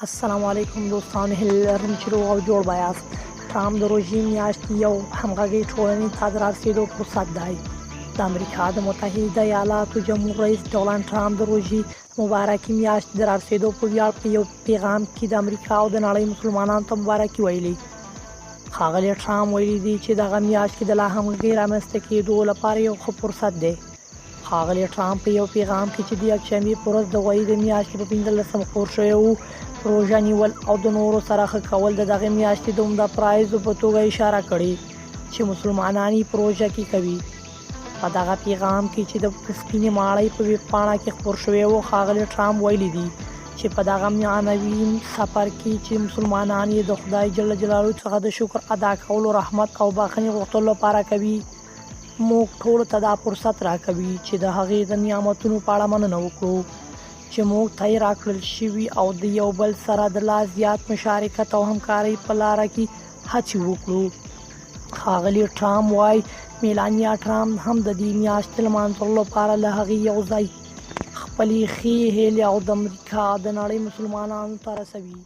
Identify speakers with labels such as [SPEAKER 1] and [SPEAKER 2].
[SPEAKER 1] السلام علیکم دوستان، هیله لرم چې روغ او جوړ بایاست. ټرامپ د روژې میاشت یو همغږي ټولنې ته د رارسېدو فرصت دی. د امریکا د متحده ایالاتو جمهور رئیس ډونالډ ټرامپ د روژې مبارکي میاشت د رارسېدو په ویاړ په یو پیغام کې د امریکا او د نړۍ مسلمانانو ته مبارکي ویلي. ښاغلی ټرامپ ویلي دی چې دغه میاشت کې د لا همغږۍ رامنځته کېدو لپاره یو ښه فرصت دی. ښاغلی ټرامپ په یو پیغام کې چې د یکشنبې په ورځ د غویي د میاشتې په 15 خپور شوی و، روژه نیول او د نورو سره ښه کول د دغې میاشتې د عمده پرایزو په توګه اشاره کړې چې مسلمانان یې په روژه کې کوي. په دغه پیغام کې چې د سپینې ماڼۍ په ویب پاڼه کې خپور شوی و، ښاغلی ټرامپ ویلي دي چې په دغه معنوي سفر کې چې مسلمانان یې د خدای جل جلاله څخه د شکر ادا کولو، رحمت او بخښنې غوښتلو لپاره کوي، موږ ټولو ته دا فرصت راکوي چې د هغې د نعمتونو په اړه مننه وکړو چې موږ ته یې راکړل شوي او د یو بل سره د لا زیات مشارکت او همکارۍ په لاره کې هڅې وکړو. ښاغلی ټرامپ وایي میلانیا ټرامپ هم د دې میاشتې لمانځلو لپاره له هغې یو ځای خپلې ښې هیلې او د امریکا د نړۍ مسلمانانو ته رسوي.